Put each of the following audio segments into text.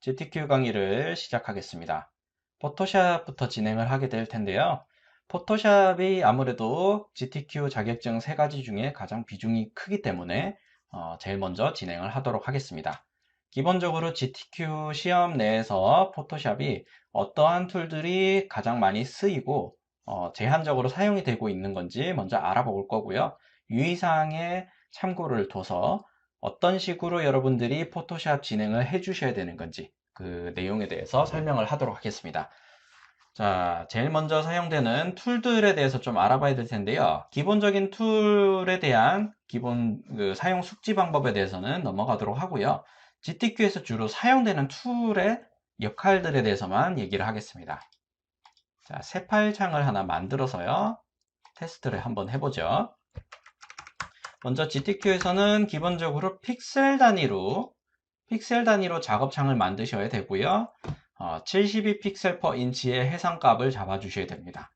GTQ 강의를 시작하겠습니다. 포토샵부터 진행을 하게 될 텐데요. 포토샵이 아무래도 GTQ 자격증 3가지 중에 가장 비중이 크기 때문에 제일 먼저 진행을 하도록 하겠습니다. 기본적으로 GTQ 시험 내에서 포토샵이 어떠한 툴들이 가장 많이 쓰이고 제한적으로 사용이 되고 있는 건지 먼저 알아볼 거고요. 유의사항에 참고를 둬서 어떤 식으로 여러분들이 포토샵 진행을 해 주셔야 되는 건지 그 내용에 대해서 설명을 하도록 하겠습니다. 자, 제일 먼저 사용되는 툴들에 대해서 좀 알아봐야 될 텐데요. 기본적인 툴에 대한 기본 사용 숙지 방법에 대해서는 넘어가도록 하고요. GTQ에서 주로 사용되는 툴의 역할들에 대해서만 얘기를 하겠습니다. 자, 새 파일 창을 하나 만들어서요. 테스트를 한번 해보죠. 먼저 GTQ에서는 기본적으로 픽셀 단위로 작업창을 만드셔야 되고요. 72픽셀 per 인치의 해상값을 잡아주셔야 됩니다.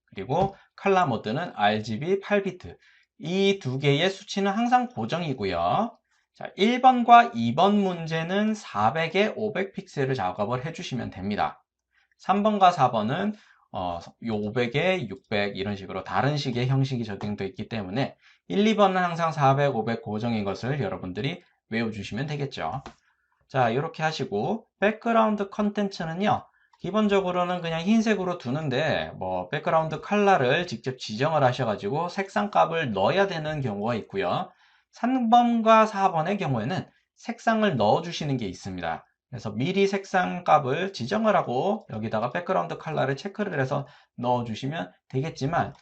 그리고 컬러 모드는 RGB 8비트. 이 두 개의 수치는 항상 고정이고요. 자, 1번과 2번 문제는 400에 500픽셀을 작업을 해주시면 됩니다. 3번과 4번은 500에 600 이런 식으로 다른 식의 형식이 적용되어 있기 때문에 1, 2번은 항상 400, 500 고정인 것을 여러분들이 외워주시면 되겠죠. 자, 이렇게 하시고 백그라운드 컨텐츠는요. 기본적으로는 그냥 흰색으로 두는데 백그라운드 컬러를 직접 지정을 하셔가지고 색상 값을 넣어야 되는 경우가 있고요. 3번과 4번의 경우에는 색상을 넣어주시는 게 있습니다. 그래서 미리 색상 값을 지정을 하고 여기다가 백그라운드 컬러를 체크를 해서 넣어주시면 되겠지만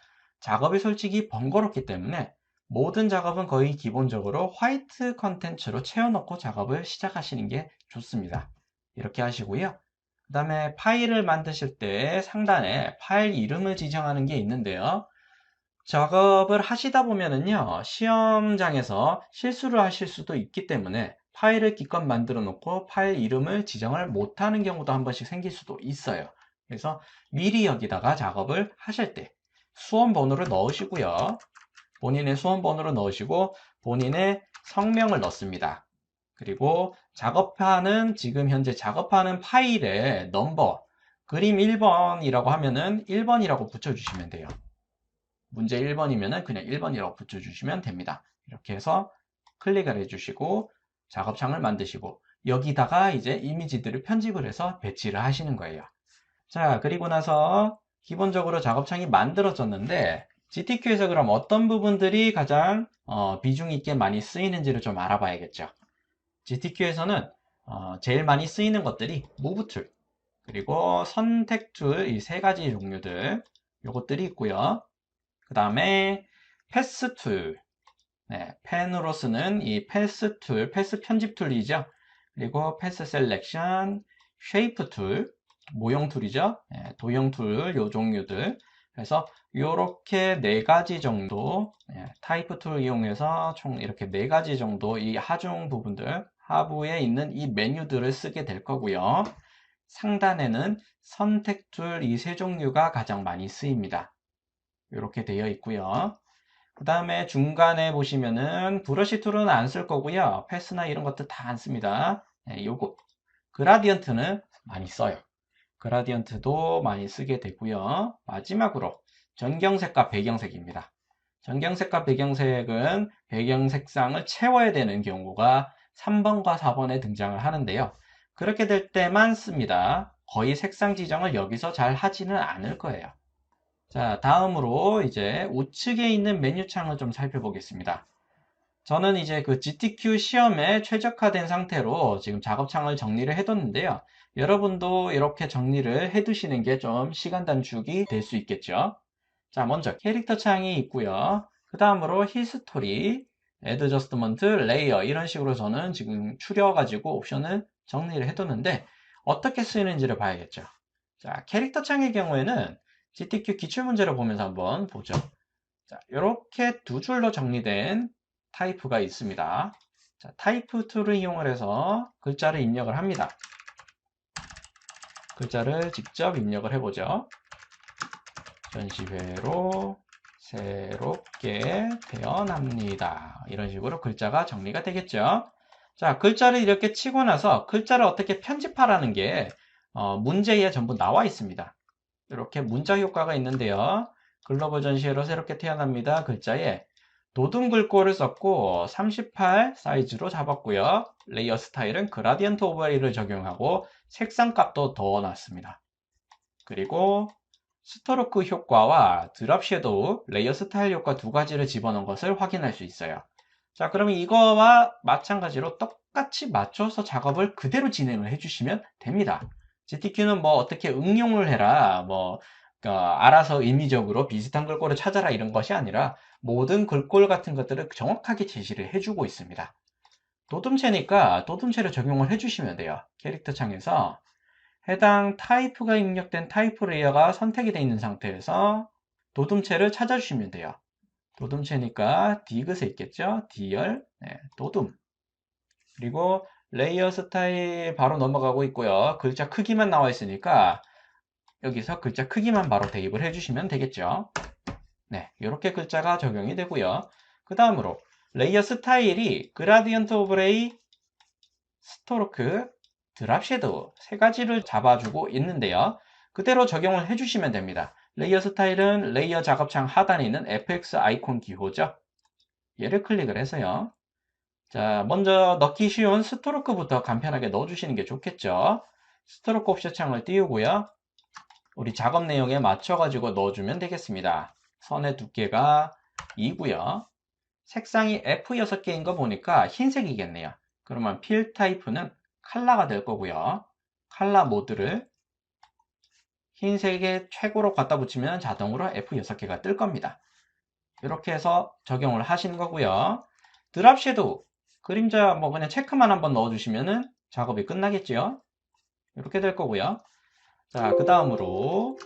작업이 솔직히 번거롭기 때문에 모든 작업은 거의 기본적으로 화이트 컨텐츠로 채워넣고 작업을 시작하시는 게 좋습니다. 이렇게 하시고요. 그 다음에 파일을 만드실 때 상단에 파일 이름을 지정하는 게 있는데요. 작업을 하시다 보면은요, 시험장에서 실수를 하실 수도 있기 때문에 파일을 기껏 만들어 놓고 파일 이름을 지정을 못하는 경우도 한 번씩 생길 수도 있어요. 그래서 미리 여기다가 작업을 하실 때 수험 번호를 넣으시고요. 본인의 수험 번호를 넣으시고 본인의 성명을 넣습니다. 그리고 지금 현재 작업하는 파일의 넘버, 그림 1번이라고 하면은 1번이라고 붙여주시면 돼요. 문제 1번이면은 그냥 1번이라고 붙여주시면 됩니다. 이렇게 해서 클릭을 해주시고 작업창을 만드시고 여기다가 이제 이미지들을 편집을 해서 배치를 하시는 거예요. 자, 그리고 나서 기본적으로 작업창이 만들어졌는데 GTQ에서 그럼 어떤 부분들이 가장 비중 있게 많이 쓰이는지를 좀 알아봐야겠죠. GTQ에서는 제일 많이 쓰이는 것들이 무브 툴, 그리고 선택 툴, 이 3가지 종류들 요것들이 있고요. 그 다음에 패스 툴, 네, 펜으로 쓰는 이 패스 툴, 패스 편집 툴이죠. 그리고 패스 셀렉션, 쉐이프 툴, 모형 툴이죠. 네, 도형 툴, 요 종류들. 그래서 이렇게 4가지 정도, 타이프 툴 이용해서 총 이렇게 4가지 정도 이 하중 부분들, 하부에 있는 이 메뉴들을 쓰게 될 거고요. 상단에는 선택 툴 이 3종류가 가장 많이 쓰입니다. 이렇게 되어 있고요. 그 다음에 중간에 보시면은 브러쉬 툴은 안 쓸 거고요. 패스나 이런 것들 다 안 씁니다. 요거 그라디언트는 많이 써요. 그라디언트도 많이 쓰게 되고요. 마지막으로 전경색과 배경색입니다. 전경색과 배경색은 배경 색상을 채워야 되는 경우가 3번과 4번에 등장을 하는데요. 그렇게 될 때만 씁니다. 거의 색상 지정을 여기서 잘 하지는 않을 거예요. 자, 다음으로 이제 우측에 있는 메뉴창을 좀 살펴보겠습니다. 저는 이제 그 GTQ 시험에 최적화된 상태로 지금 작업창을 정리를 해뒀는데요. 여러분도 이렇게 정리를 해두시는 게 좀 시간 단축이 될 수 있겠죠. 자, 먼저 캐릭터 창이 있고요. 그 다음으로 히스토리, 애드저스트먼트, 레이어 이런 식으로 저는 지금 추려가지고 옵션을 정리를 해뒀는데 어떻게 쓰이는지를 봐야겠죠. 자, 캐릭터 창의 경우에는 GTQ 기출문제를 보면서 한번 보죠. 자, 이렇게 두 줄로 정리된 타이프가 있습니다. 자, 타이프 툴을 이용을 해서 글자를 입력을 합니다. 글자를 직접 입력을 해보죠. 전시회로 새롭게 태어납니다. 이런 식으로 글자가 정리가 되겠죠. 자, 글자를 이렇게 치고 나서 글자를 어떻게 편집하라는 게 문제에 전부 나와 있습니다. 이렇게 문자 효과가 있는데요. 글로벌 전시회로 새롭게 태어납니다. 글자에 도둠 글꼴을 썼고 38 사이즈로 잡았고요. 레이어 스타일은 그라디언트 오버레이를 적용하고 색상 값도 더 놨습니다. 그리고 스트로크 효과와 드랍 섀도우, 레이어 스타일 효과 두 가지를 집어넣은 것을 확인할 수 있어요. 자, 그러면 이거와 마찬가지로 똑같이 맞춰서 작업을 그대로 진행을 해주시면 됩니다. GTQ는 뭐 어떻게 응용을 해라, 알아서 임의적으로 비슷한 글꼴을 찾아라 이런 것이 아니라 모든 글꼴 같은 것들을 정확하게 제시를 해주고 있습니다. 도둠체니까 도둠체를 적용을 해주시면 돼요. 캐릭터 창에서 해당 타이프가 입력된 타이프 레이어가 선택이 되어 있는 상태에서 도둠체를 찾아주시면 돼요. 도둠체니까 디귿에 있겠죠? D열, 네, 도둠. 그리고 레이어 스타일 바로 넘어가고 있고요. 글자 크기만 나와 있으니까 여기서 글자 크기만 바로 대입을 해주시면 되겠죠. 네, 이렇게 글자가 적용이 되고요. 그 다음으로 레이어 스타일이 그라디언트 오브레이, 스토로크, 드랍 섀도우 세 가지를 잡아주고 있는데요. 그대로 적용을 해주시면 됩니다. 레이어 스타일은 레이어 작업창 하단에 있는 FX 아이콘 기호죠. 얘를 클릭을 해서요. 자, 먼저 넣기 쉬운 스트로크부터 간편하게 넣어주시는 게 좋겠죠. 스트로크 옵션 창을 띄우고요. 우리 작업 내용에 맞춰가지고 넣어주면 되겠습니다. 선의 두께가 2고요. 색상이 F6개인 거 보니까 흰색이겠네요. 그러면 필 타입은 칼라가 될 거고요. 칼라 모드를 흰색에 최고로 갖다 붙이면 자동으로 F6개가 뜰 겁니다. 이렇게 해서 적용을 하시는 거고요. 드랍 섀도우 그림자 뭐 그냥 체크만 한번 넣어주시면 작업이 끝나겠죠. 이렇게 될 거고요. 자, 그 다음으로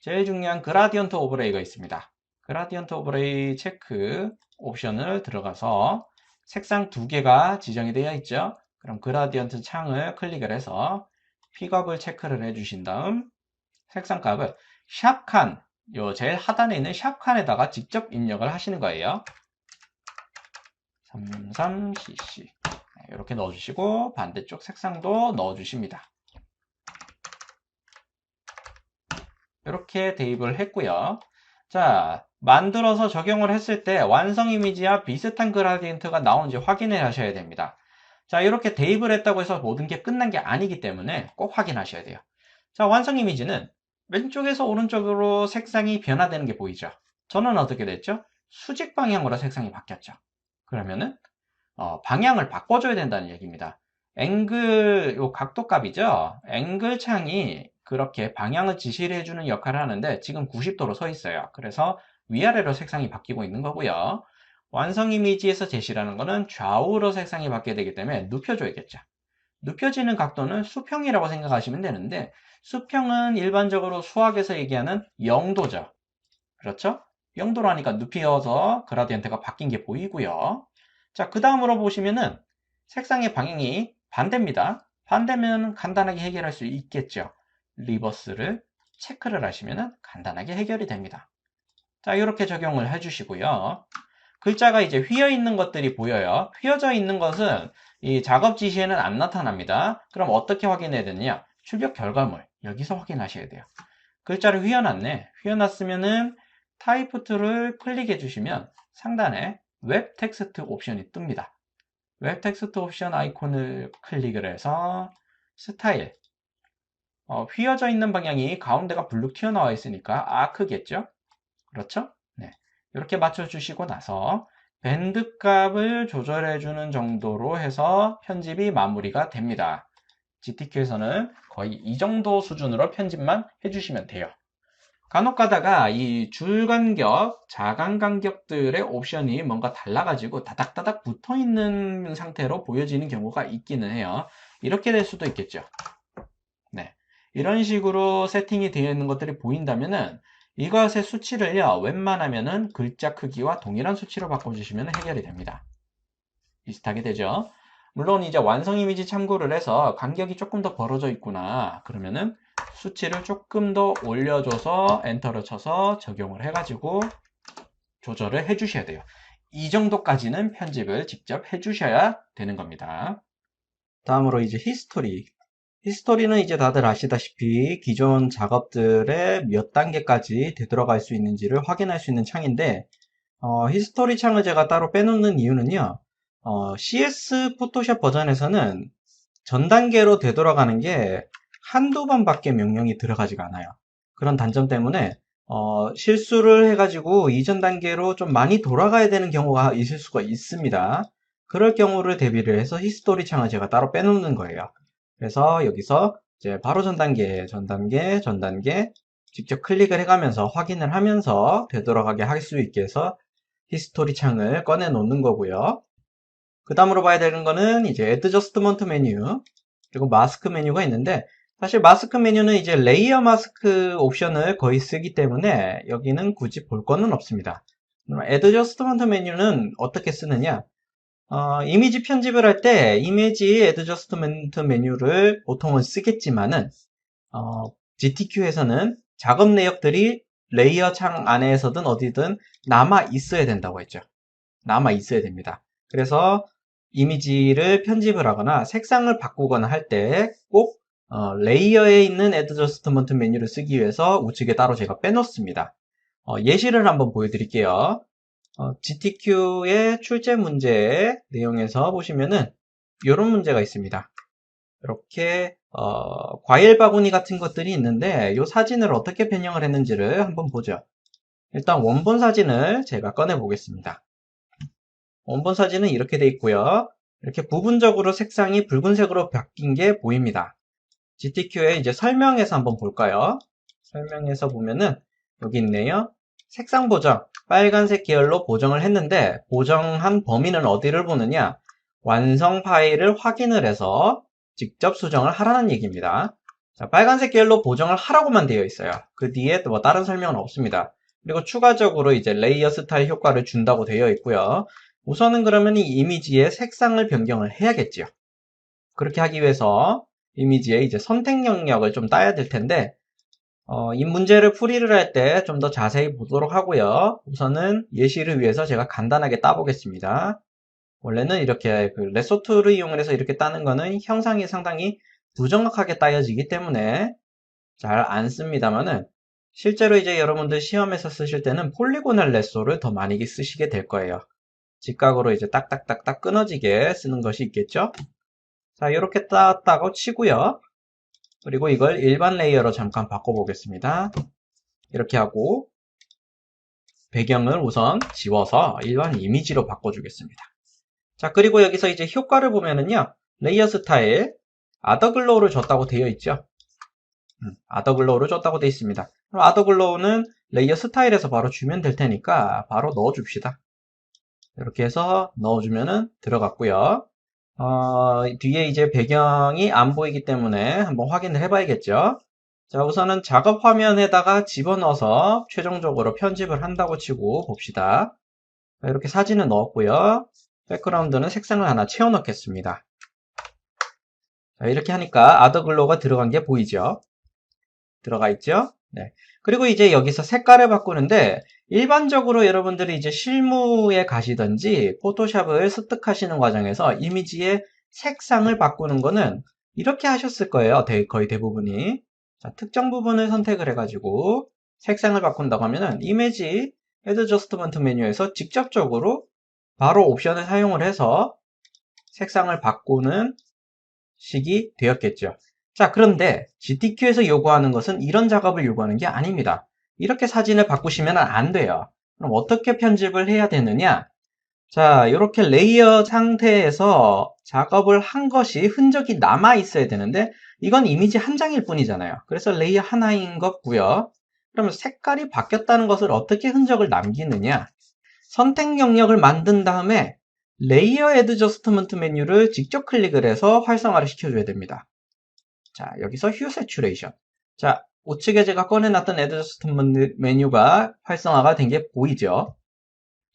제일 중요한 그라디언트 오버레이가 있습니다. 그라디언트 오버레이 체크 옵션을 들어가서 색상 두 개가 지정이 되어 있죠. 그럼 그라디언트 창을 클릭을 해서 픽업을 체크를 해주신 다음 색상 값을 샵칸, 요 제일 하단에 있는 샵칸에다가 직접 입력을 하시는 거예요. 33cc 이렇게 넣어주시고 반대쪽 색상도 넣어주십니다. 이렇게 대입을 했고요. 자, 만들어서 적용을 했을 때 완성 이미지와 비슷한 그라디언트가 나오는지 확인을 하셔야 됩니다. 자, 이렇게 대입을 했다고 해서 모든 게 끝난 게 아니기 때문에 꼭 확인하셔야 돼요. 자, 완성 이미지는 왼쪽에서 오른쪽으로 색상이 변화되는 게 보이죠? 저는 어떻게 됐죠? 수직 방향으로 색상이 바뀌었죠. 그러면은 방향을 바꿔줘야 된다는 얘기입니다. 앵글, 요 각도 값이죠? 앵글 창이 그렇게 방향을 지시를 해주는 역할을 하는데 지금 90도로 서 있어요. 그래서 위아래로 색상이 바뀌고 있는 거고요. 완성 이미지에서 제시라는 거는 좌우로 색상이 바뀌게 되기 때문에 눕혀줘야겠죠. 눕혀지는 각도는 수평이라고 생각하시면 되는데 수평은 일반적으로 수학에서 얘기하는 0도죠. 그렇죠? 0도로 하니까 눕혀서 그라디언트가 바뀐 게 보이고요. 자, 그 다음으로 보시면은 색상의 방향이 반대입니다. 반대면 간단하게 해결할 수 있겠죠. 리버스를 체크를 하시면 간단하게 해결이 됩니다. 자, 이렇게 적용을 해주시고요. 글자가 이제 휘어 있는 것들이 보여요. 휘어져 있는 것은 이 작업 지시에는 안 나타납니다. 그럼 어떻게 확인해야 되느냐? 출력 결과물 여기서 확인하셔야 돼요. 글자를 휘어놨네. 휘어놨으면은 타이프 툴을 클릭해 주시면 상단에 웹 텍스트 옵션이 뜹니다. 웹 텍스트 옵션 아이콘을 클릭을 해서 스타일 휘어져 있는 방향이 가운데가 블룩 튀어나와 있으니까 아크겠죠? 그렇죠? 네. 이렇게 맞춰주시고 나서 밴드 값을 조절해주는 정도로 해서 편집이 마무리가 됩니다. GTQ에서는 거의 이 정도 수준으로 편집만 해주시면 돼요. 간혹 가다가 이 줄 간격, 자간 간격들의 옵션이 뭔가 달라가지고 다닥다닥 붙어 있는 상태로 보여지는 경우가 있기는 해요. 이렇게 될 수도 있겠죠. 네. 이런 식으로 세팅이 되어 있는 것들이 보인다면은 이것의 수치를요, 웬만하면은 글자 크기와 동일한 수치로 바꿔주시면 해결이 됩니다. 비슷하게 되죠. 물론 이제 완성 이미지 참고를 해서 간격이 조금 더 벌어져 있구나. 그러면은 수치를 조금 더 올려줘서 엔터를 쳐서 적용을 해가지고 조절을 해주셔야 돼요. 이 정도까지는 편집을 직접 해주셔야 되는 겁니다. 다음으로 이제 히스토리. 히스토리는 이제 다들 아시다시피 기존 작업들의 몇 단계까지 되돌아갈 수 있는지를 확인할 수 있는 창인데, 히스토리 창을 제가 따로 빼놓는 이유는요, CS 포토샵 버전에서는 전 단계로 되돌아가는 게 한두 번밖에 명령이 들어가지가 않아요. 그런 단점 때문에 실수를 해가지고 이전 단계로 좀 많이 돌아가야 되는 경우가 있을 수가 있습니다. 그럴 경우를 대비를 해서 히스토리 창을 제가 따로 빼놓는 거예요. 그래서 여기서 이제 바로 전 단계, 전 단계, 전 단계 직접 클릭을 해가면서 확인을 하면서 되돌아가게 할 수 있게 해서 히스토리 창을 꺼내 놓는 거고요. 그 다음으로 봐야 되는 거는 이제 애드저스트먼트 메뉴 그리고 마스크 메뉴가 있는데, 사실 마스크 메뉴는 이제 레이어 마스크 옵션을 거의 쓰기 때문에 여기는 굳이 볼 거는 없습니다. 애드저스트먼트 메뉴는 어떻게 쓰느냐, 이미지 편집을 할 때 이미지 애드저스트먼트 메뉴를 보통은 쓰겠지만은 GTQ에서는 작업 내역들이 레이어 창 안에서든 어디든 남아 있어야 된다고 했죠. 남아 있어야 됩니다. 그래서 이미지를 편집을 하거나 색상을 바꾸거나 할 때 꼭 레이어에 있는 애드저스트먼트 메뉴를 쓰기 위해서 우측에 따로 제가 빼놓습니다. 예시를 한번 보여드릴게요. GTQ의 출제 문제 내용에서 보시면은 이런 문제가 있습니다. 이렇게 과일 바구니 같은 것들이 있는데 이 사진을 어떻게 변형을 했는지를 한번 보죠. 일단 원본 사진을 제가 꺼내 보겠습니다. 원본 사진은 이렇게 돼 있고요. 이렇게 부분적으로 색상이 붉은색으로 바뀐 게 보입니다. GTQ의 이제 설명에서 한번 볼까요? 설명에서 보면은 여기 있네요. 색상 보정, 빨간색 계열로 보정을 했는데 보정한 범위는 어디를 보느냐? 완성 파일을 확인을 해서 직접 수정을 하라는 얘기입니다. 자, 빨간색 계열로 보정을 하라고만 되어 있어요. 그 뒤에 뭐 다른 설명은 없습니다. 그리고 추가적으로 이제 레이어 스타일 효과를 준다고 되어 있고요. 우선은 그러면 이 이미지의 색상을 변경을 해야겠죠. 그렇게 하기 위해서 이미지의 이제 선택 영역을 좀 따야 될 텐데, 이 문제를 풀이를 할 때 좀 더 자세히 보도록 하고요. 우선은 예시를 위해서 제가 간단하게 따보겠습니다. 원래는 이렇게 그 레소 툴을 이용해서 이렇게 따는 거는 형상이 상당히 부정확하게 따여지기 때문에 잘 안 씁니다만은, 실제로 이제 여러분들 시험에서 쓰실 때는 폴리고널 레소를 더 많이 쓰시게 될 거예요. 직각으로 이제 딱딱딱딱 끊어지게 쓰는 것이 있겠죠. 자, 이렇게 땄다고 치고요. 그리고 이걸 일반 레이어로 잠깐 바꿔보겠습니다. 이렇게 하고 배경을 우선 지워서 일반 이미지로 바꿔주겠습니다. 자, 그리고 여기서 이제 효과를 보면은요, 레이어 스타일 아더글로우를 줬다고 되어 있죠. 아더글로우를 줬다고 되어 있습니다. 그럼 아더글로우는 레이어 스타일에서 바로 주면 될 테니까 바로 넣어줍시다. 이렇게 해서 넣어주면은 들어갔고요. 뒤에 이제 배경이 안 보이기 때문에 한번 확인을 해봐야겠죠. 자, 우선은 작업 화면에다가 집어넣어서 최종적으로 편집을 한다고 치고 봅시다. 자, 이렇게 사진을 넣었고요. 백그라운드는 색상을 하나 채워 넣겠습니다. 자, 이렇게 하니까 아더글로우가 들어간 게 보이죠? 들어가 있죠? 네. 그리고 이제 여기서 색깔을 바꾸는데, 일반적으로 여러분들이 이제 실무에 가시든지 포토샵을 습득하시는 과정에서 이미지의 색상을 바꾸는 거는 이렇게 하셨을 거예요. 거의 대부분이. 자, 특정 부분을 선택을 해가지고 색상을 바꾼다고 하면은 이미지 애드저스트먼트 메뉴에서 직접적으로 바로 옵션을 사용을 해서 색상을 바꾸는 식이 되었겠죠. 자, 그런데 GTQ에서 요구하는 것은 이런 작업을 요구하는 게 아닙니다. 이렇게 사진을 바꾸시면 안 돼요. 그럼 어떻게 편집을 해야 되느냐? 자, 이렇게 레이어 상태에서 작업을 한 것이 흔적이 남아 있어야 되는데 이건 이미지 한 장일 뿐이잖아요. 그래서 레이어 하나인 것고요. 그러면 색깔이 바뀌었다는 것을 어떻게 흔적을 남기느냐? 선택 영역을 만든 다음에 레이어 애드저스트먼트 메뉴를 직접 클릭을 해서 활성화를 시켜줘야 됩니다. 자, 여기서 휴 세츄레이션. 자, 우측에 제가 꺼내놨던 애드저스트먼트 메뉴가 활성화가 된 게 보이죠?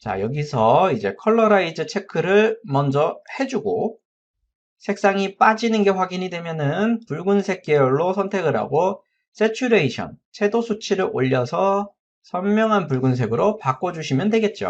자, 여기서 이제 컬러라이즈 체크를 먼저 해주고 색상이 빠지는 게 확인이 되면은 붉은색 계열로 선택을 하고 세츄레이션, 채도 수치를 올려서 선명한 붉은색으로 바꿔주시면 되겠죠.